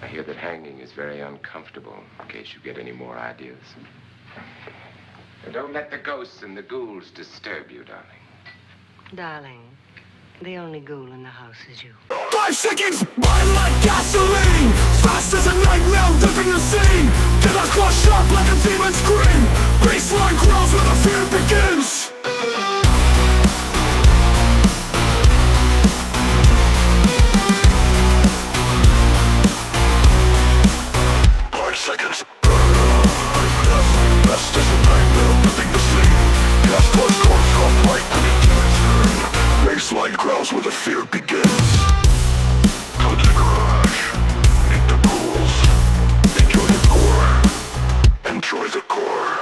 I hear that hanging is very uncomfortable, in case you get any more ideas. And don't let the ghosts and the ghouls disturb you, darling. Darling, the only ghoul in the house is you. 5 seconds, burn like gasoline. Fast as a nightmare, ripping the scene. Till I crush up like a demon scream. Baseline grows where the fear begins. 5 seconds. Fast as a nightmare, ripping the scene. Gas blood corpse off like the turn. Baseline grows where the fear begins. To the garage. Meet the ghouls. Enjoy the gore. Enjoy the gore.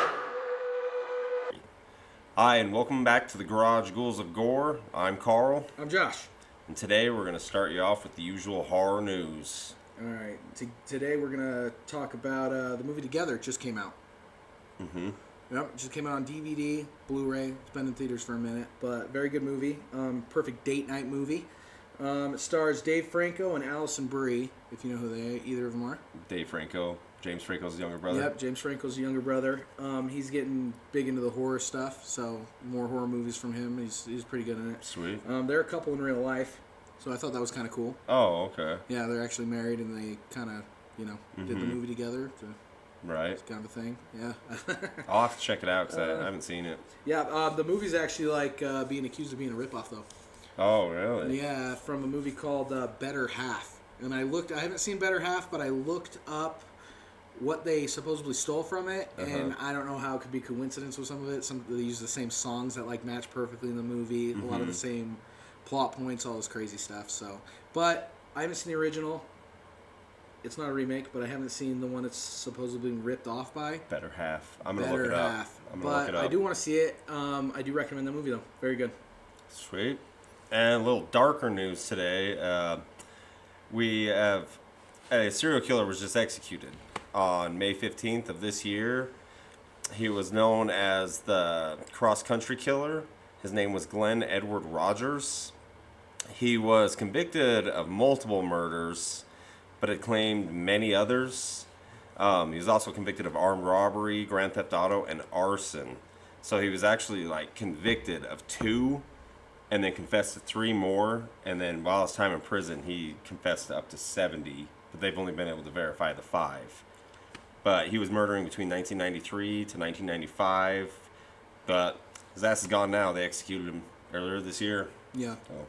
Hi, and welcome back to the Garage Ghouls of Gore. I'm Carl, I'm Josh. and today we're going to start you off with the usual horror news. Alright, today we're going to talk about the movie Together. It just came out. Mm-hmm. Yep, it just came out on DVD, Blu-ray. It's been in theaters for a minute, but very good movie. Perfect date night movie. It stars Dave Franco and Allison Brie, if you know who either of them are. Dave Franco, James Franco's younger brother. Yep, James Franco's younger brother. He's getting big into the horror stuff, so more horror movies from him. He's pretty good in it. Sweet. They're a couple in real life, so I thought that was kind of cool. Oh, okay. Yeah, they're actually married, and they kind of, did the movie together. Right. Kind of a thing, yeah. I'll have to check it out because I haven't seen it. Yeah, the movie's actually like being accused of being a ripoff, though. Oh, really? Yeah, from a movie called Better Half. And I haven't seen Better Half, but I looked up what they supposedly stole from it, and I don't know how it could be coincidence with some of it. They use the same songs that like match perfectly in the movie, a lot of the same plot points, all this crazy stuff. So, but I haven't seen the original. It's not a remake, but I haven't seen the one that's supposedly been ripped off by. Better Half. I'm going to look Better it up. Half. I'm going to look it up. I do want to see it. I do recommend that movie, though. Very good. Sweet. And a little darker news today. We have a serial killer was just executed on May 15th of this year. He was known as the cross-country killer. His name was Glenn Edward Rogers. He was convicted of multiple murders, but had claimed many others. He was also convicted of armed robbery, grand theft auto, and arson. So he was actually convicted of 2 and then confessed to 3 more. And then while his time in prison, he confessed to up to 70, but they've only been able to verify the 5. But he was murdering between 1993 to 1995. But his ass is gone now. They executed him earlier this year. Yeah. So,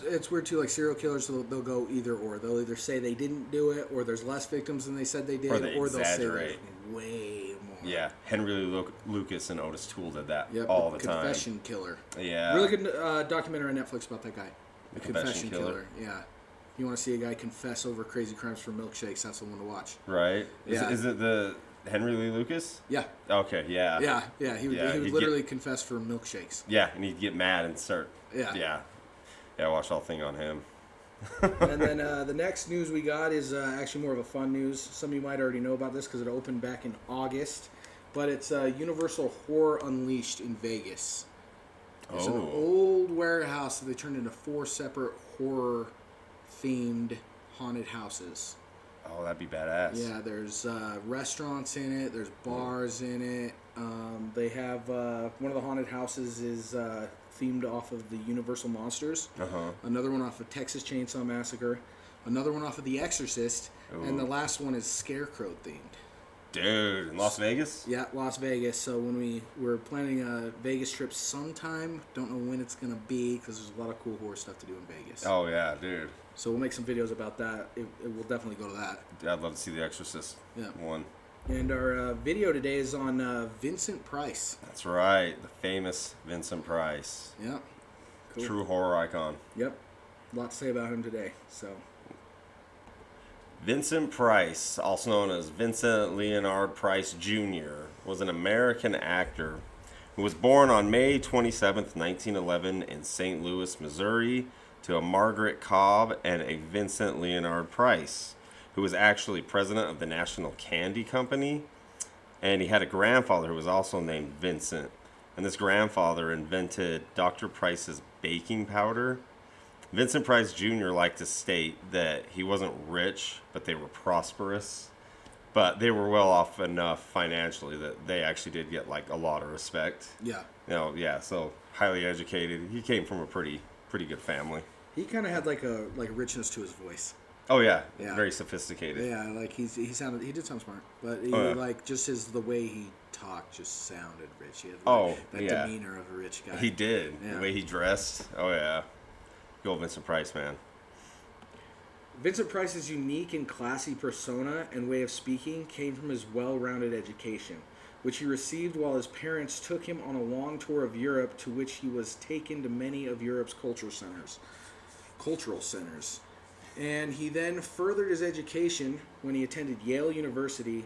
It's weird too, like serial killers, they'll go either or. They'll either say they didn't do it, or there's less victims than they said they did, Or they they'll exaggerate. say way more. yeah, Henry Lee Lucas and Otis Toole did that Yep, all the time. Confession Killer. Yeah. Really good documentary on Netflix about that guy. The Confession Killer. Yeah. You want to see a guy confess over crazy crimes for milkshakes, that's the one to watch. Right? Yeah. Is it the Henry Lee Lucas? Yeah. Okay, yeah. Yeah. He would he'd literally confess for milkshakes. Yeah, and he'd get mad and start. Yeah. Yeah. Yeah, I watched the whole thing on him. And then the next news we got is actually more of a fun news. Some of you might already know about this because it opened back in August. But it's Universal Horror Unleashed in Vegas. It's an old warehouse that they turned into 4 separate horror-themed haunted houses. Oh, that'd be badass. Yeah, there's restaurants in it. There's bars in it. They have one of the haunted houses is themed off of the Universal Monsters. Another one off of Texas Chainsaw Massacre. Another one off of The Exorcist. Ooh. And the last one is Scarecrow themed. Dude, in Las Vegas? Yeah, Las Vegas. So when we're planning a Vegas trip sometime, don't know when it's going to be because there's a lot of cool horror stuff to do in Vegas. Oh, yeah, dude. So we'll make some videos about that. It will definitely go to that. I'd love to see The Exorcist one. And our video today is on Vincent Price. That's right, the famous Vincent Price. Yeah. Cool. True horror icon. Yep. A lot to say about him today. So. Vincent Price, also known as Vincent Leonard Price Jr., was an American actor who was born on May 27th, 1911 in St. Louis, Missouri, to a Margaret Cobb and a Vincent Leonard Price, who was actually president of the National Candy Company. And he had a grandfather who was also named Vincent. And this grandfather invented Dr. Price's baking powder. Vincent Price Jr. liked to state that he wasn't rich, but they were prosperous. But they were well off enough financially that they actually did get like a lot of respect. Yeah. Yeah, so highly educated. He came from a pretty good family. He kind of had like a richness to his voice. Oh yeah, Yeah. very sophisticated. Yeah, like he did sound smart, but he, Oh, yeah. like just the way he talked just sounded rich. He had that yeah. demeanor of a rich guy. He did. Yeah. The way he dressed. Oh yeah. Go Vincent Price, man. Vincent Price's unique and classy persona and way of speaking came from his well-rounded education, which he received while his parents took him on a long tour of Europe, to which he was taken to many of Europe's cultural centers. And he then furthered his education when he attended Yale University,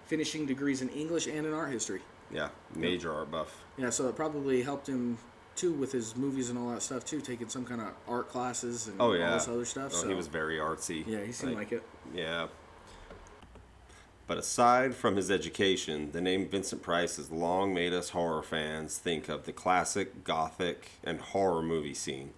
finishing degrees in English and in art history. Yeah, major art buff. Yeah, so it probably helped him too with his movies and all that stuff too, taking some kind of art classes and all this other stuff. Oh, so he was very artsy. yeah, he seemed like it. Yeah. But aside from his education, the name Vincent Price has long made us horror fans think of the classic gothic and horror movie scene.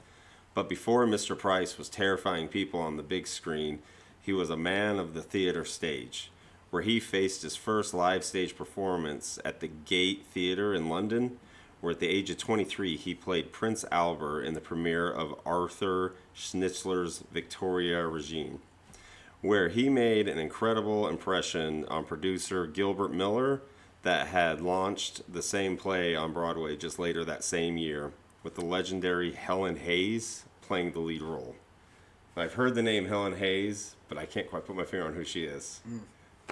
But before Mr. Price was terrifying people on the big screen, he was a man of the theater stage, where he faced his first live stage performance at the Gate Theatre in London, where at the age of 23 he played Prince Albert in the premiere of Arthur Schnitzler's Victoria Regine, where he made an incredible impression on producer Gilbert Miller that had launched the same play on Broadway just later that same year, with the legendary Helen Hayes playing the lead role. I've heard the name Helen Hayes, but I can't quite put my finger on who she is.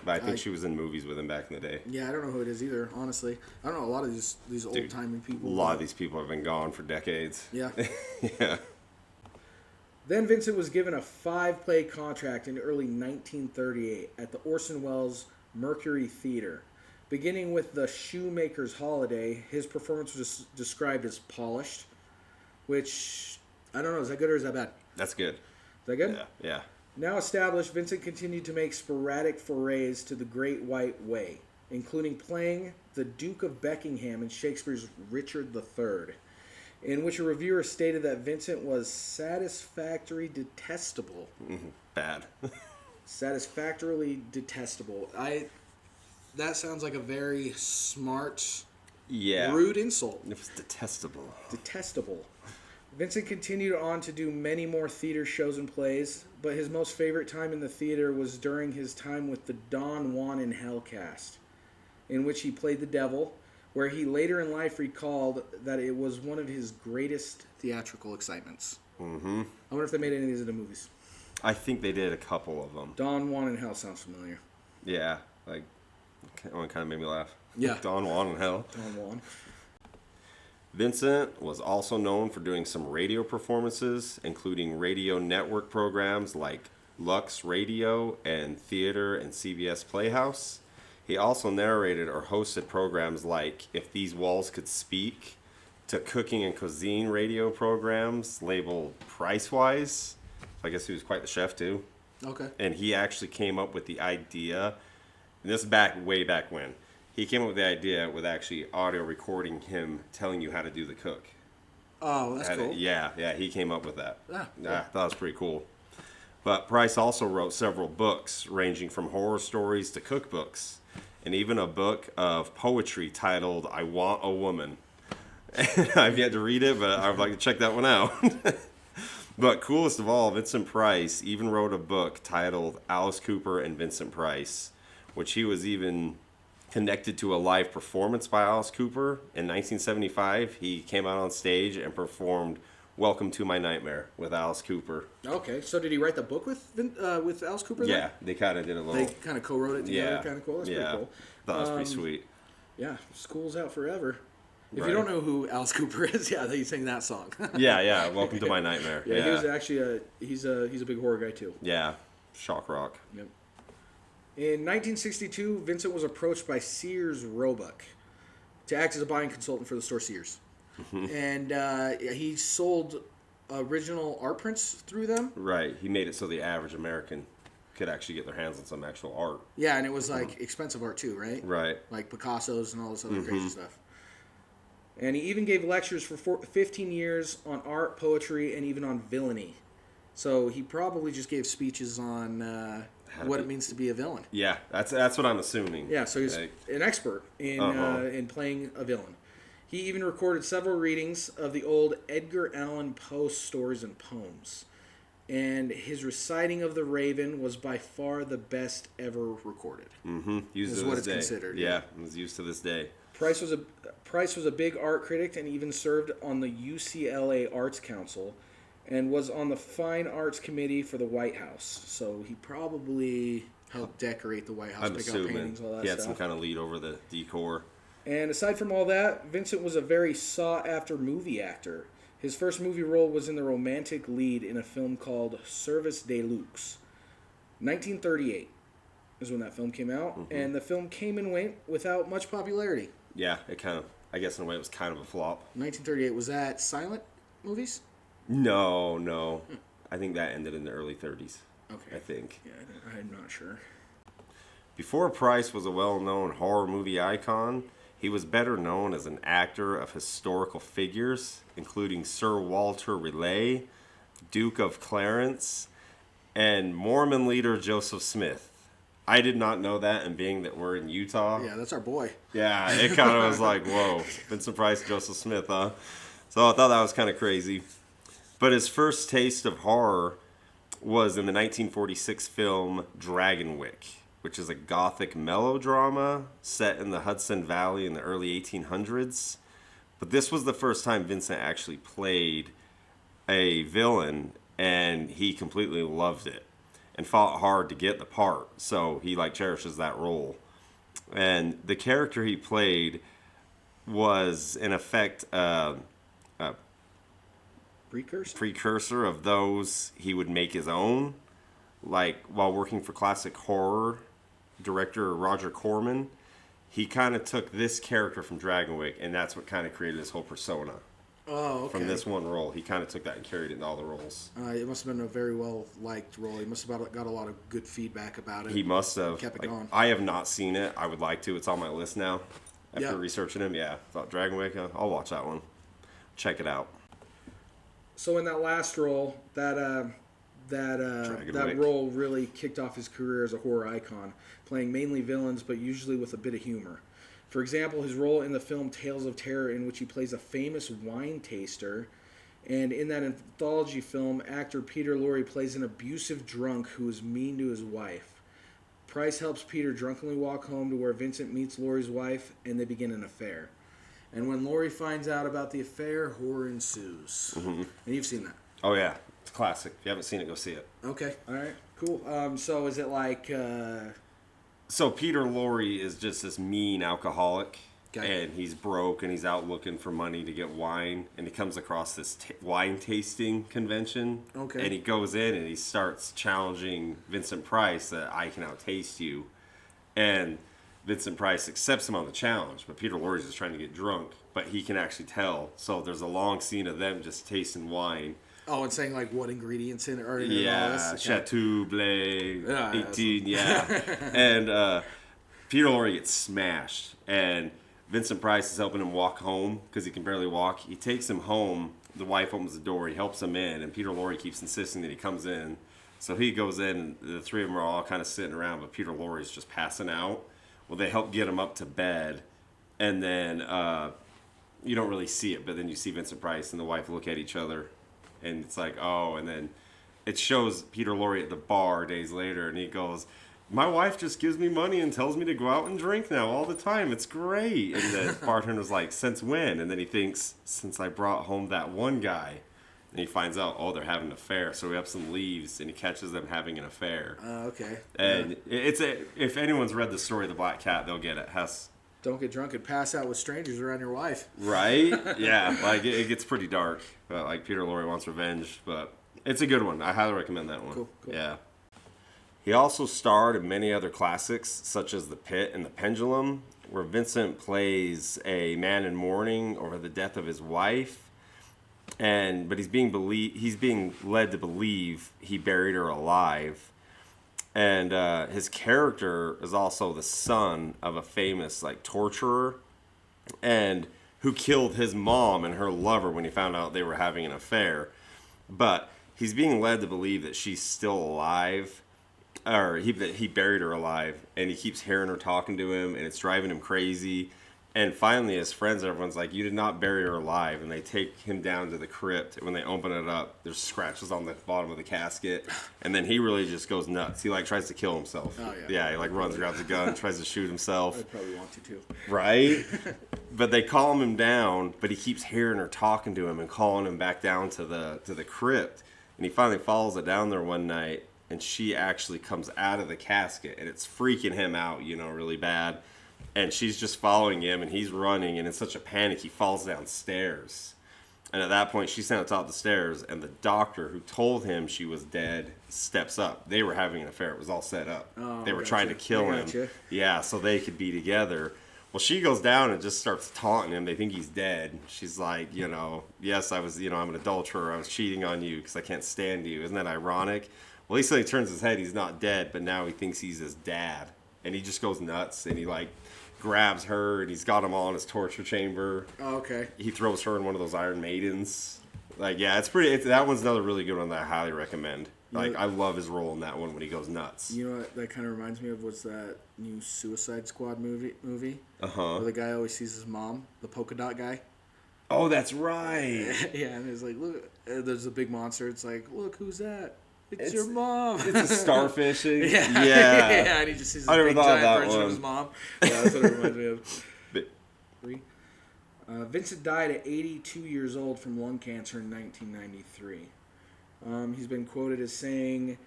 But I think she was in movies with him back in the day. Yeah, I don't know who it is either, honestly. I don't know a lot of these old-timey people. A lot of these people have been gone for decades. Yeah. Yeah. Then Vincent was given a 5-play contract in early 1938 at the Orson Welles Mercury Theater. Beginning with The Shoemaker's Holiday, his performance was described as polished, which, I don't know, is that good or is that bad? That's good. Is that good? Yeah. Now established, Vincent continued to make sporadic forays to the Great White Way, including playing the Duke of Buckingham in Shakespeare's Richard III, in which a reviewer stated that Vincent was satisfactorily detestable. Bad. Satisfactorily detestable. That sounds like a very smart, rude insult. It was detestable. Detestable. Vincent continued on to do many more theater shows and plays, but his most favorite time in the theater was during his time with the Don Juan in Hell cast, in which he played the devil, where he later in life recalled that it was one of his greatest theatrical excitements. I wonder if they made any of these into movies. I think they did a couple of them. Don Juan in Hell sounds familiar. Yeah, like, one kind of made me laugh. Yeah. Don Juan in Hell. Don Juan. Vincent was also known for doing some radio performances, including radio network programs like Lux Radio and Theater and CBS Playhouse. He also narrated or hosted programs like If These Walls Could Speak, to cooking and cuisine radio programs labeled Pricewise. I guess he was quite the chef too. Okay. And he actually came up with the idea, and this is way back when. He came up with the idea with actually audio recording him telling you how to do the cook. Oh, that's cool. Yeah, he came up with that. Ah, Yeah, I thought it was pretty cool. But Price also wrote several books, ranging from horror stories to cookbooks, and even a book of poetry titled I Want a Woman. I've yet to read it, but I would like to check that one out. But coolest of all, Vincent Price even wrote a book titled Alice Cooper and Vincent Price, which he was even connected to a live performance by Alice Cooper. In 1975, he came out on stage and performed Welcome to My Nightmare with Alice Cooper. Okay, so did he write the book with Alice Cooper then? Yeah, they kind of did a little... They kind of co-wrote it together, Yeah. kind of cool. That's Yeah. pretty cool. That was pretty sweet. Yeah, School's Out Forever. If Right. you don't know who Alice Cooper is, yeah, he sang that song. Yeah, Welcome to My Nightmare. Yeah, he was actually he's a big horror guy too. Yeah, shock rock. Yep. In 1962, Vincent was approached by Sears Roebuck to act as a buying consultant for the store Sears, and he sold original art prints through them. Right, he made it so the average American could actually get their hands on some actual art. Yeah, and it was like expensive art too, right? Right. Like Picasso's and all this other crazy stuff. And he even gave lectures for 15 years on art, poetry, and even on villainy. So he probably just gave speeches on what it means to be a villain. Yeah, that's what I'm assuming. Yeah, so he's an expert in playing a villain. He even recorded several readings of the old Edgar Allan Poe stories and poems. And his reciting of the Raven was by far the best ever recorded. Mm-hmm. Used is to what this it's day. considered. Yeah, it was used to this day. Price was a big art critic and even served on the UCLA Arts Council and was on the Fine Arts Committee for the White House. So he probably helped decorate the White House, I'm pick out assuming paintings, all that he had stuff. some kind of lead over the decor. And aside from all that, Vincent was a very sought-after movie actor. His first movie role was in the romantic lead in a film called Service de Luxe. 1938 is when that film came out, and the film came and went without much popularity. Yeah, it kind of, I guess in a way it was kind of a flop. 1938, was that silent movies? No. I think that ended in the early 30s. Okay. I think. Yeah, I'm not sure. Before Price was a well-known horror movie icon, he was better known as an actor of historical figures, including Sir Walter Raleigh, Duke of Clarence, and Mormon leader Joseph Smith. I did not know that, and being that we're in Utah, Yeah, that's our boy. yeah, it kind of was like, whoa, Vincent Price, Joseph Smith, huh? So I thought that was kind of crazy. But his first taste of horror was in the 1946 film Dragonwyck, which is a gothic melodrama set in the Hudson Valley in the early 1800s. But this was the first time Vincent actually played a villain, and he completely loved it and fought hard to get the part. So he cherishes that role. And the character he played was in effect a precursor of those he would make his own. Like while working for classic horror director Roger Corman, he kind of took this character from Dragonwyck, and that's what kind of created his whole persona. Oh, okay. From this one role, he kind of took that and carried it in all the roles. It must have been a very well-liked role. He must have got a lot of good feedback about it. He must have. Kept it going. I have not seen it. I would like to. It's on my list now. After Yeah. researching him, yeah. Thought Dragonwyck, I'll watch that one. Check it out. So in that last role, that role really kicked off his career as a horror icon, playing mainly villains but usually with a bit of humor. For example, his role in the film Tales of Terror, in which he plays a famous wine taster, and in that anthology film, actor Peter Lorre plays an abusive drunk who is mean to his wife. Price helps Peter drunkenly walk home to where Vincent meets Lorre's wife, and they begin an affair. And when Lorre finds out about the affair, horror ensues. And you've seen that. Oh, yeah. It's classic. If you haven't seen it, go see it. Okay. All right. Cool. So is it like... So Peter Lorre is just this mean alcoholic, Okay. and he's broke, and he's out looking for money to get wine, and he comes across this wine tasting convention. Okay. And he goes in, and he starts challenging Vincent Price that I can out-taste you. And Vincent Price accepts him on the challenge, but Peter Lorre is just trying to get drunk, but he can actually tell. So there's a long scene of them just tasting wine. Oh, and saying like what ingredients in it are in Yeah, all this? Chateau Blay, Yeah, 18, yeah. And Peter Lorre gets smashed, and Vincent Price is helping him walk home because he can barely walk. He takes him home. The wife opens the door. He helps him in, and Peter Lorre keeps insisting that he comes in. So he goes in, and the three of them are all kind of sitting around, but Peter Lorre is just passing out. Well, they help get him up to bed, and then you don't really see it, but then you see Vincent Price and the wife look at each other. And it's like, oh, and then it shows Peter Lorre at the bar days later, and he goes, my wife just gives me money and tells me to go out and drink now all the time. It's great. And the bartender's like, since when? And then he thinks, since I brought home that one guy. And he finds out, oh, they're having an affair. So he ups and leaves, and he catches them having an affair. Okay. And if anyone's read the story of the Black Cat, they'll get it. Don't get drunk and pass out with strangers around your wife. Right? Yeah, it gets pretty dark. Peter Lorre wants revenge, but it's a good one. I highly recommend that one. Cool. Yeah. He also starred in many other classics, such as The Pit and The Pendulum, where Vincent plays a man in mourning over the death of his wife, but he's being led to believe he buried her alive. And his character is also the son of a famous torturer, and who killed his mom and her lover when he found out they were having an affair. But he's being led to believe that she's still alive, or he buried her alive, and he keeps hearing her talking to him, and it's driving him crazy. And finally, his friends, everyone's like, you did not bury her alive. And they take him down to the crypt. And when they open it up, there's scratches on the bottom of the casket. And then he really just goes nuts. He, like, tries to kill himself. Oh, yeah. Yeah, he, like, runs, grabs a gun, tries to shoot himself. I'd probably want to, too. Right? But they calm him down, but he keeps hearing her talking to him and calling him back down to the crypt. And he finally follows it down there one night, and she actually comes out of the casket. And it's freaking him out, you know, really bad. And she's just following him, and he's running, and in such a panic, he falls downstairs. And at that point, she's sitting on top of the stairs, and the doctor who told him she was dead steps up. They were having an affair. It was all set up. Oh, they were trying to kill him. Yeah, so they could be together. Well, she goes down and just starts taunting him. They think he's dead. She's like, you know, yes, I was, you know, I'm an adulterer. I was cheating on you because I can't stand you. Isn't that ironic? Well, he suddenly turns his head. He's not dead, but now he thinks he's his dad. And he just goes nuts, and he, like, grabs her, and he's got them all in his torture chamber. Oh, okay. He throws her in one of those Iron Maidens. Like, yeah, that one's another really good one that I highly recommend. Like, I love his role in that one when he goes nuts. You know what that kind of reminds me of? Was that new Suicide Squad movie? Uh-huh. Where the guy always sees his mom, the polka dot guy. Oh, that's right. Yeah, and it's like, look, there's a big monster. It's like, look, who's that? It's your mom. It's a starfishing. Yeah. Yeah. Yeah, and he just sees this big giant version of his mom. Yeah, that's what it reminds me of. Vincent died at 82 years old from lung cancer in 1993. He's been quoted as saying,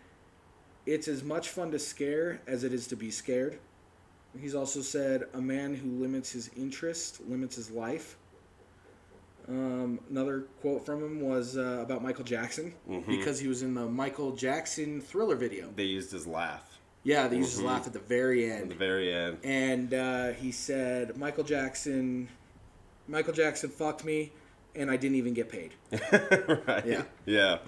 "It's as much fun to scare as it is to be scared." He's also said, "A man who limits his interest limits his life." Another quote from him was about Michael Jackson, because he was in the Michael Jackson Thriller video. They used his laugh. Yeah, they used his laugh at the very end. At the very end. And he said, Michael Jackson fucked me, and I didn't even get paid. Right. Yeah. Yeah.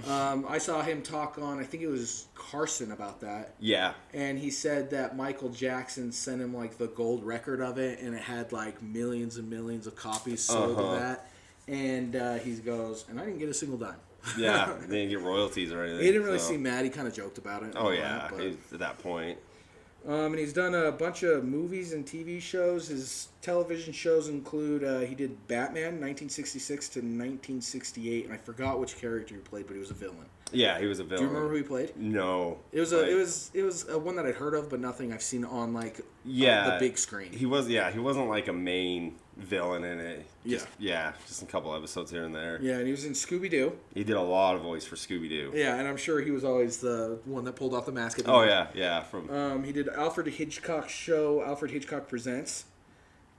I saw him talk on, I think it was Carson about that. Yeah. And he said that Michael Jackson sent him, like, the gold record of it, and it had, like, millions and millions of copies sold of that. And he goes, and I didn't get a single dime. Yeah, they didn't get royalties or anything. He didn't really seem mad. He kind of joked about it. Oh, yeah, at that point. And he's done a bunch of movies and TV shows. His television shows include, he did Batman, 1966 to 1968, and I forgot which character he played, but he was a villain. Yeah, he was a villain. Do you remember who he played? No. It was a one that I'd heard of, but nothing I've seen on, like, the big screen. He wasn't like a main villain in it. Just a couple episodes here and there. Yeah, and he was in Scooby-Doo. He did a lot of voice for Scooby-Doo. Yeah, and I'm sure he was always the one that pulled off the mask at the end. Yeah. He did Alfred Hitchcock's show, Alfred Hitchcock Presents.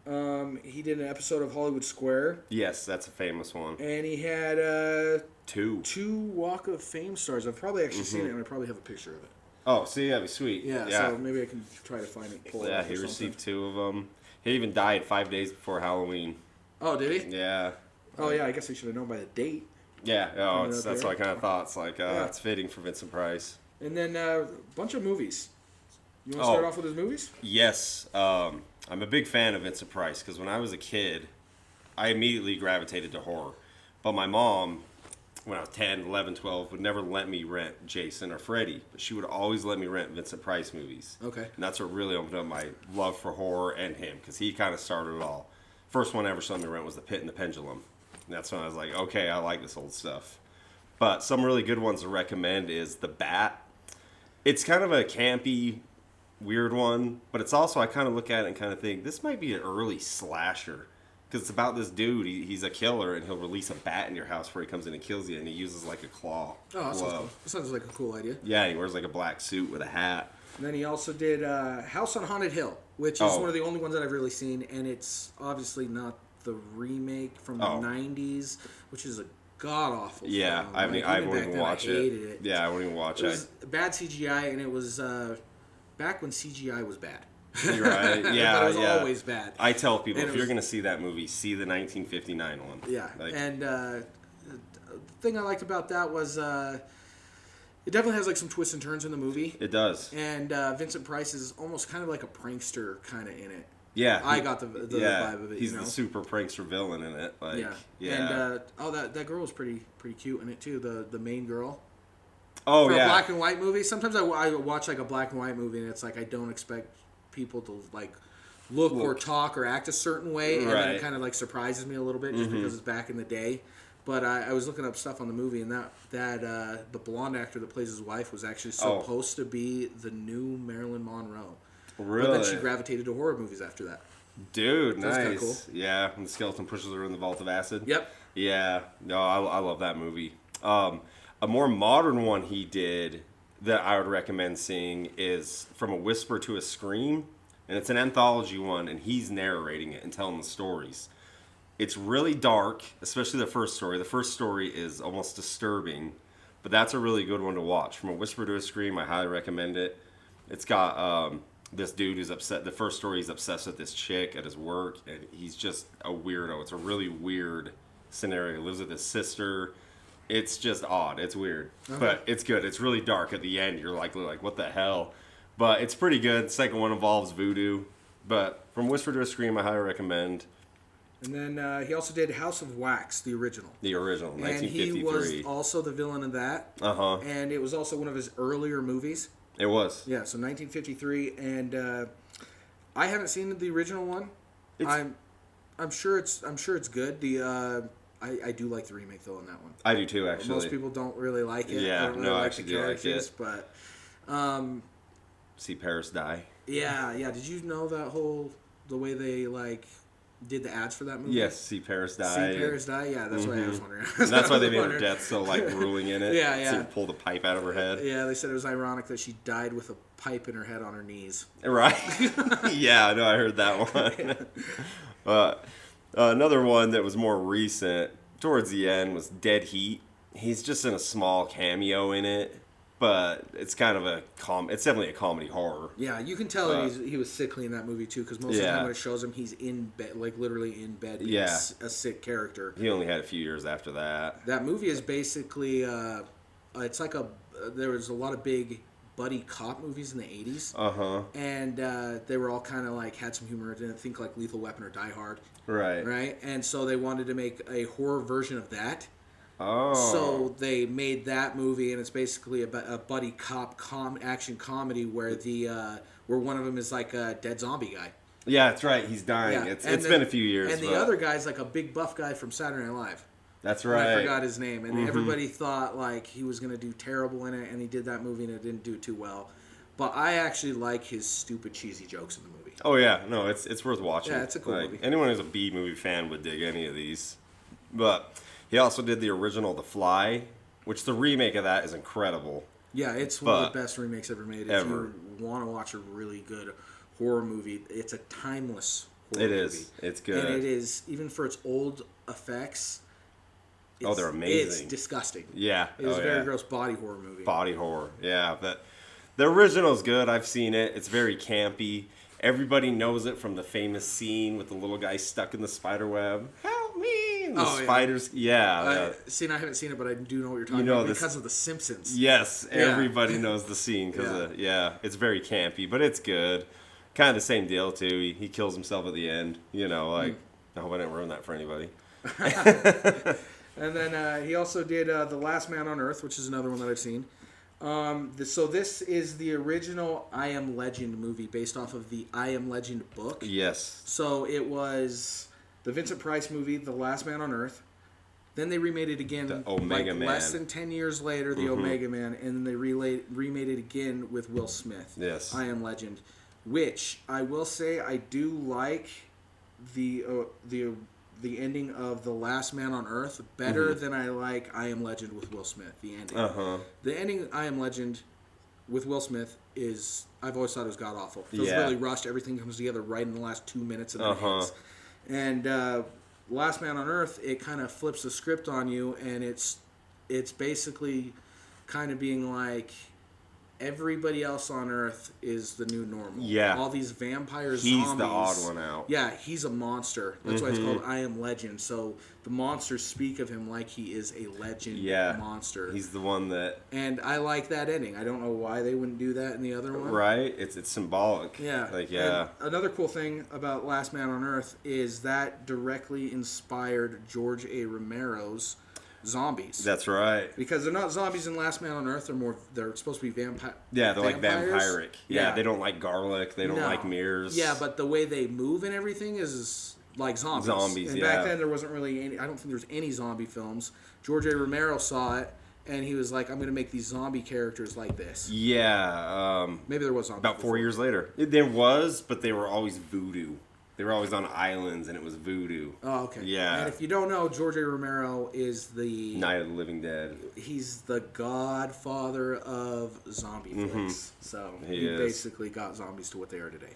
He did an episode of Hollywood Square. Yes, that's a famous one. And he had two Walk of Fame stars. I've probably actually seen it, and I probably have a picture of it. Oh, see, that'd be sweet. Yeah, so maybe I can try to find it. Pull it up he or received something. 2 of them. He even died 5 days before Halloween. Oh, did he? Yeah. Oh, yeah, I guess I should have known by the date. Yeah, that's what I kind of thought. It's like, it's fitting for Vincent Price. And then a bunch of movies. You want to start off with his movies? Yes. I'm a big fan of Vincent Price because when I was a kid, I immediately gravitated to horror. But my mom, when I was 10, 11, 12, would never let me rent Jason or Freddy. But she would always let me rent Vincent Price movies. Okay. And that's what really opened up my love for horror and him because he kind of started it all. First one I ever saw me rent was The Pit and the Pendulum. And that's when I was like, okay, I like this old stuff. But some really good ones to recommend is The Bat. It's kind of a campy, weird one, but it's also, I kind of look at it and kind of think, this might be an early slasher. Because it's about this dude, he's a killer, and he'll release a bat in your house where he comes in and kills you, and he uses like a claw. Oh, that sounds cool. That sounds like a cool idea. Yeah, he wears like a black suit with a hat. And then he also did House on Haunted Hill, which is one of the only ones that I've really seen, and it's obviously not the remake from the 90s, which is a god-awful film. I won't even watch it. I hated it. Yeah, I won't even watch it. It was bad CGI, and it was back when CGI was bad. You're right. Yeah, but it was always bad. I tell people, if you're going to see that movie, see the 1959 one. Yeah, and the thing I liked about that was it definitely has like some twists and turns in the movie. It does. And Vincent Price is almost kind of like a prankster kind of in it. Yeah, I got the vibe of it. He's the super prankster villain in it. Like, And that girl was pretty cute in it too. The main girl. Oh, For yeah. a black and white movie, sometimes I watch like a black and white movie, and it's like I don't expect people to like look or talk or act a certain way, and then it kind of like surprises me a little bit just because it's back in the day. But I was looking up stuff on the movie, and that the blonde actor that plays his wife was actually supposed to be the new Marilyn Monroe. Really? But then she gravitated to horror movies after that. Dude, So that's nice. kinda cool. Yeah, when the skeleton pushes her in the vault of acid. Yep. Yeah, no, I love that movie. A more modern one he did that I would recommend seeing is From a Whisper to a Scream, and it's an anthology one, and he's narrating it and telling the stories. It's really dark, especially the first story. The first story is almost disturbing, but that's a really good one to watch. From a Whisper to a Scream, I highly recommend it. It's got this dude who's upset. The first story, he's obsessed with this chick at his work, and he's just a weirdo. It's a really weird scenario. He lives with his sister. It's just odd. It's weird, but it's good. It's really dark at the end. You're like, what the hell? But it's pretty good. The second one involves voodoo. But From Whisper to a Scream, I highly recommend. And then he also did House of Wax, the original. The original, 1953. And he was also the villain in that. Uh-huh. And it was also one of his earlier movies. It was. Yeah, so 1953, and I haven't seen the original one. I'm sure it's good. I do like the remake though on that one. I do too, actually. Most people don't really like it. Yeah, don't really no, I like actually the do like characters, it. but See Paris Die. yeah. Did you know the way they like did the ads for that movie? Yes, See Paris Die. See Paris Die. Yeah, that's why I was wondering. And that's why they made her death so like grueling in it. Yeah. So pulled a pipe out of her head. Yeah, they said it was ironic that she died with a pipe in her head on her knees. Right. Yeah, no, I heard that one. Another one that was more recent, towards the end, was Dead Heat. He's just in a small cameo in it, but it's kind of it's definitely a comedy horror. Yeah, you can tell he was sickly in that movie too, because most of the time when it shows him, he's in bed, like literally in bed, being a sick character. He only had a few years after that. That movie is basically, it's like there was a lot of big buddy cop movies in the 80s. Uh-huh. And they were all kind of like, had some humor. I didn't think like Lethal Weapon or Die Hard. Right. Right? And so they wanted to make a horror version of that. Oh. So they made that movie, and it's basically a buddy cop action comedy where where one of them is like a dead zombie guy. Yeah, that's right. He's dying. Yeah. It's been a few years. And the other guy's like a big buff guy from Saturday Night Live. That's right. I forgot his name, and everybody thought like he was gonna do terrible in it, and he did that movie and it didn't do too well. But I actually like his stupid, cheesy jokes in the movie. Oh yeah, no, it's worth watching. Yeah, it's a cool movie. Anyone who's a B movie fan would dig any of these. But he also did the original The Fly, which the remake of that is incredible. Yeah, it's one of the best remakes ever made. If you want to watch a really good horror movie, it's a timeless horror movie. It is. It's good. And it is, even for its old effects, they're amazing. It's disgusting. Yeah. It was a very gross body horror movie. Body horror, yeah. But the original's good. I've seen it. It's very campy. Everybody knows it from the famous scene with the little guy stuck in the spider web. Help me! And the spiders. Yeah. See, I haven't seen it, but I do know what you're talking about because of The Simpsons. Yes, everybody knows the scene because it's very campy, but it's good. Kind of the same deal too. He kills himself at the end. You know, like I hope I didn't ruin that for anybody. And then he also did The Last Man on Earth, which is another one that I've seen. So this is the original I Am Legend movie based off of the I Am Legend book. Yes. So it was the Vincent Price movie, The Last Man on Earth. Then they remade it again the Omega Man. Less than 10 years later, the Omega Man, and then they remade it again with Will Smith. Yes. I Am Legend, which I will say I do like the ending of The Last Man on Earth better than I like I Am Legend with Will Smith, the ending. The ending I Am Legend with Will Smith is, I've always thought it was god-awful. It feels really rushed. Everything comes together right in the last 2 minutes of the ends. And Last Man on Earth, it kind of flips the script on you, and it's basically kind of being like, everybody else on Earth is the new normal. Yeah. All these vampire zombies. He's the odd one out. Yeah, he's a monster. That's why it's called I Am Legend. So the monsters speak of him like he is a legend monster. He's the one that... And I like that ending. I don't know why they wouldn't do that in the other one. Right? It's symbolic. Yeah. Like, yeah. And another cool thing about Last Man on Earth is that directly inspired George A. Romero's Zombies. That's right. Because they're not zombies in Last Man on Earth. They're supposed to be vampire. Yeah, they're vampires. like vampiric. Yeah, they don't like garlic. They don't like mirrors. Yeah, but the way they move and everything is like zombies. And back then there wasn't really any. I don't think there was any zombie films. George A. Romero saw it and he was like, "I'm going to make these zombie characters like this." Yeah. Maybe there was about 4 years later. There was, but they were always voodoo. They were always on islands, and it was voodoo. Oh, okay. Yeah. And if you don't know, George A. Romero is the... Night of the Living Dead. He's the godfather of zombie flicks. So he basically got zombies to what they are today.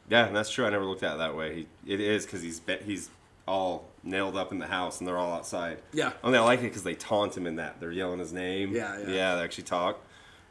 Yeah, and that's true. I never looked at it that way. It is because he's all nailed up in the house, and they're all outside. Yeah. Only I like it because they taunt him in that. They're yelling his name. Yeah. Yeah, they actually talk.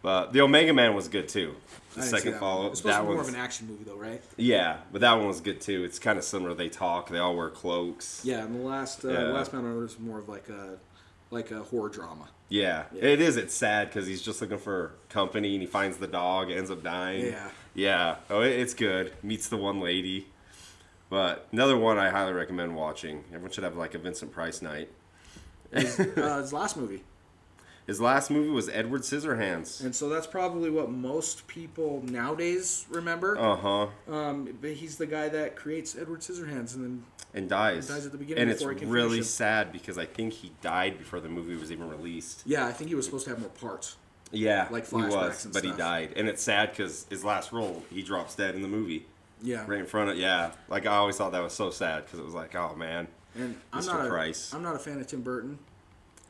But the Omega Man was good, too. The second follow-up. It's supposed to be more of an action movie, though, right? Yeah, but that one was good, too. It's kind of similar. They talk. They all wear cloaks. Yeah, and the last Man on Earth is more of like a horror drama. Yeah, it is. It's sad because he's just looking for company, and he finds the dog, ends up dying. Yeah. Yeah. Oh, it's good. Meets the one lady. But another one I highly recommend watching. Everyone should have like a Vincent Price night. His last movie. His last movie was Edward Scissorhands. And so that's probably what most people nowadays remember. But he's the guy that creates Edward Scissorhands and dies. Dies at the beginning. And it's before he can really finish it. sad because I think he died before the movie was even released. Yeah, I think he was supposed to have more parts. Yeah, like he flashbacks was, and but stuff. he died. And it's sad because his last role, he drops dead in the movie. Yeah. Right in front of, like I always thought that was so sad because it was like, oh man, and Mr. Price. I'm not a fan of Tim Burton.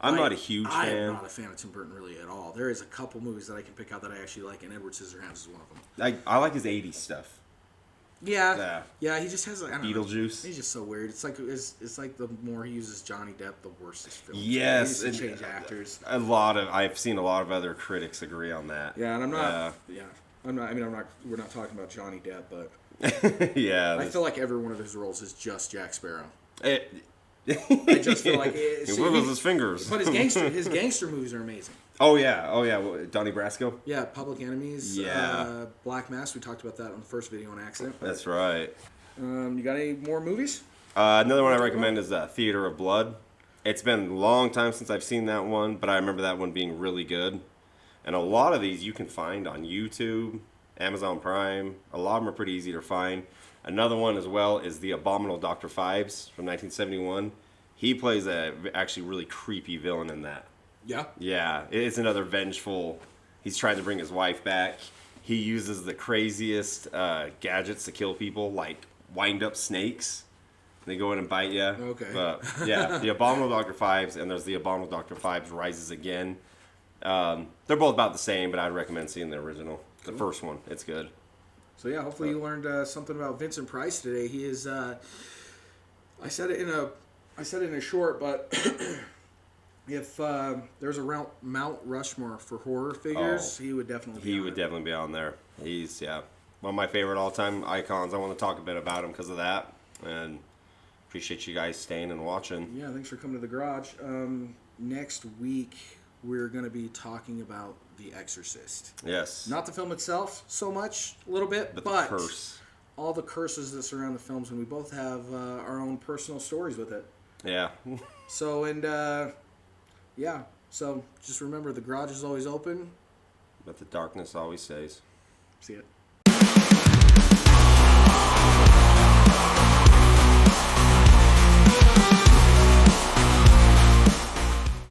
I'm not a huge fan. I'm not a fan of Tim Burton really at all. There is a couple movies that I can pick out that I actually like, and Edward Scissorhands is one of them. I like his 80s stuff. Yeah. He just has like, I don't know. Beetlejuice. He's just so weird. It's like the more he uses Johnny Depp, the worse his film. Yes, he needs to change actors. I've seen a lot of other critics agree on that. Yeah, and I'm not. We're not talking about Johnny Depp, but I feel like every one of his roles is just Jack Sparrow. I just feel like he wiggles his fingers. But his gangster movies are amazing. Oh yeah. Donnie Brasco. Yeah, Public Enemies. Yeah. Black Mass. We talked about that on the first video on accident. That's right. You got any more movies? Another one I recommend is Theater of Blood. It's been a long time since I've seen that one, but I remember that one being really good. And a lot of these you can find on YouTube, Amazon Prime. A lot of them are pretty easy to find. Another one as well is The Abominable Dr. Phibes from 1971. He plays a actually really creepy villain in that. Yeah? Yeah, it's another vengeful. He's trying to bring his wife back. He uses the craziest gadgets to kill people, like wind-up snakes. They go in and bite you. Okay. But, yeah, The Abominable Dr. Phibes, and there's The Abominable Dr. Phibes Rises Again. They're both about the same, but I'd recommend seeing the original. The first one. It's good. So yeah, hopefully you learned something about Vincent Price today. He is. I said it in a short, but if there's a Mount Rushmore for horror figures, he would definitely. Definitely be on there. He's one of my favorite all-time icons. I want to talk a bit about him because of that, and appreciate you guys staying and watching. Yeah, thanks for coming to the garage. Next week we're going to be talking about The Exorcist. Yes. Not the film itself so much, a little bit, but the curse. All the curses that surround the films, and we both have our own personal stories with it. Yeah. So just remember, the garage is always open. But the darkness always stays. See it.